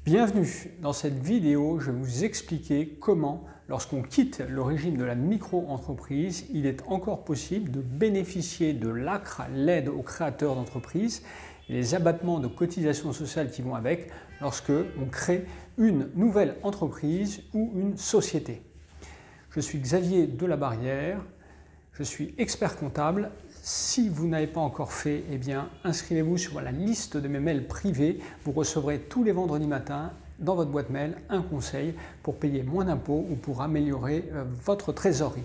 Bienvenue dans cette vidéo, je vais vous expliquer comment, lorsqu'on quitte le régime de la micro-entreprise, il est encore possible de bénéficier de l'ACRE, l'aide aux créateurs d'entreprises, et les abattements de cotisations sociales qui vont avec lorsque on crée une nouvelle entreprise ou une société. Je suis Xavier Delabarrière, je suis expert comptable. Si vous n'avez pas encore fait, inscrivez-vous sur la liste de mes mails privés. Vous recevrez tous les vendredis matins dans votre boîte mail un conseil pour payer moins d'impôts ou pour améliorer votre trésorerie.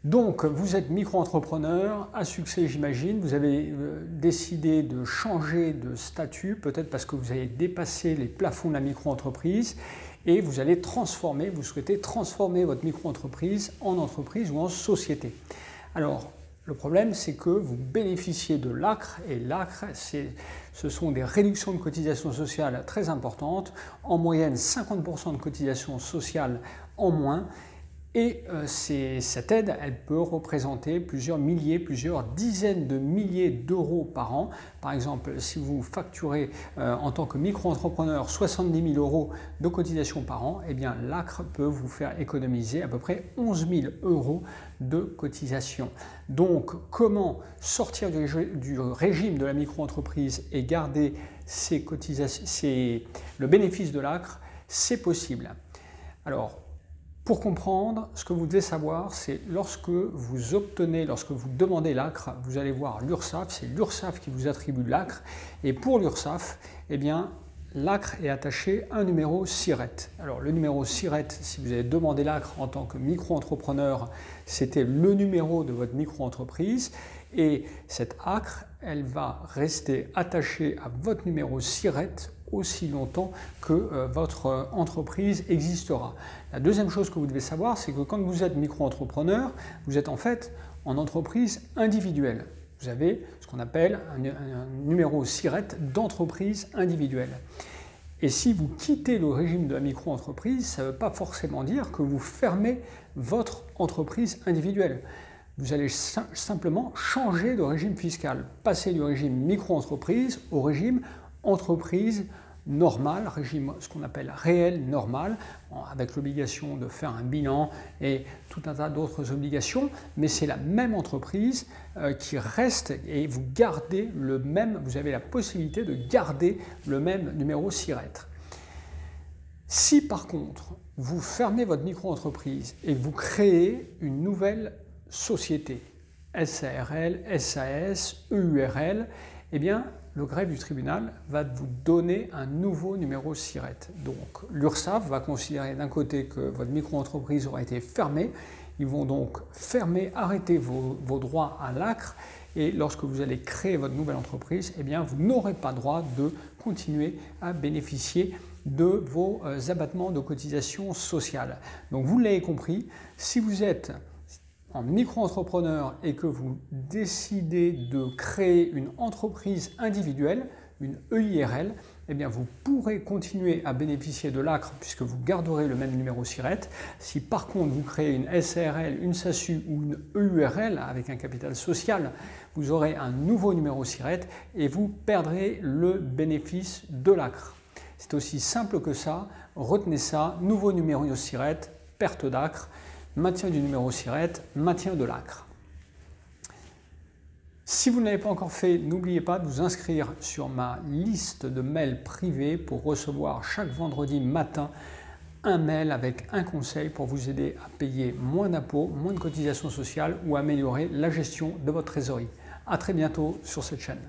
Donc, vous êtes micro-entrepreneur à succès, j'imagine. Vous avez décidé de changer de statut, peut-être parce que vous avez dépassé les plafonds de la micro-entreprise et vous souhaitez transformer votre micro-entreprise en entreprise ou en société. Alors, le problème, c'est que vous bénéficiez de l'ACRE et l'ACRE, ce sont des réductions de cotisations sociales très importantes, en moyenne 50% de cotisations sociales en moins. Et cette aide, elle peut représenter plusieurs milliers, plusieurs dizaines de milliers d'euros par an. Par exemple, si vous facturez en tant que micro-entrepreneur 70 000 euros de cotisation par an, l'ACRE peut vous faire économiser à peu près 11 000 euros de cotisation. Donc, comment sortir du régime de la micro-entreprise et garder le bénéfice de l'ACRE? C'est possible. Alors, pour comprendre, ce que vous devez savoir, c'est lorsque vous demandez l'ACRE, vous allez voir l'URSSAF, c'est l'URSSAF qui vous attribue l'ACRE, et pour l'URSSAF, l'ACRE est attaché à un numéro SIRET. Alors le numéro SIRET, si vous avez demandé l'ACRE en tant que micro-entrepreneur, c'était le numéro de votre micro-entreprise, et cette ACRE, elle va rester attachée à votre numéro SIRET aussi longtemps que votre entreprise existera. La deuxième chose que vous devez savoir, c'est que quand vous êtes micro-entrepreneur, vous êtes en fait en entreprise individuelle. Vous avez ce qu'on appelle un numéro SIRET d'entreprise individuelle. Et si vous quittez le régime de la micro-entreprise, ça ne veut pas forcément dire que vous fermez votre entreprise individuelle. Vous allez simplement changer de régime fiscal, passer du régime micro-entreprise au régime entreprise normale, régime ce qu'on appelle réel normal, avec l'obligation de faire un bilan et tout un tas d'autres obligations, mais c'est la même entreprise qui reste et vous avez la possibilité de garder le même numéro SIRET. Si par contre vous fermez votre micro-entreprise et vous créez une nouvelle société, SARL, SAS, EURL, le greffe du tribunal va vous donner un nouveau numéro SIRET. Donc l'URSSAF va considérer d'un côté que votre micro-entreprise aura été fermée, ils vont donc arrêter vos droits à l'ACRE, et lorsque vous allez créer votre nouvelle entreprise, vous n'aurez pas droit de continuer à bénéficier de vos abattements de cotisations sociales. Donc vous l'avez compris, si vous êtes en micro-entrepreneur et que vous décidez de créer une entreprise individuelle, une EIRL, vous pourrez continuer à bénéficier de l'ACRE puisque vous garderez le même numéro SIRET. Si par contre vous créez une SARL, une SASU ou une EURL avec un capital social, vous aurez un nouveau numéro SIRET et vous perdrez le bénéfice de l'ACRE. C'est aussi simple que ça, retenez ça, nouveau numéro SIRET, perte d'ACRE, maintien du numéro SIRET, maintien de l'ACRE. Si vous ne l'avez pas encore fait, n'oubliez pas de vous inscrire sur ma liste de mails privés pour recevoir chaque vendredi matin un mail avec un conseil pour vous aider à payer moins d'impôts, moins de cotisations sociales ou améliorer la gestion de votre trésorerie. À très bientôt sur cette chaîne.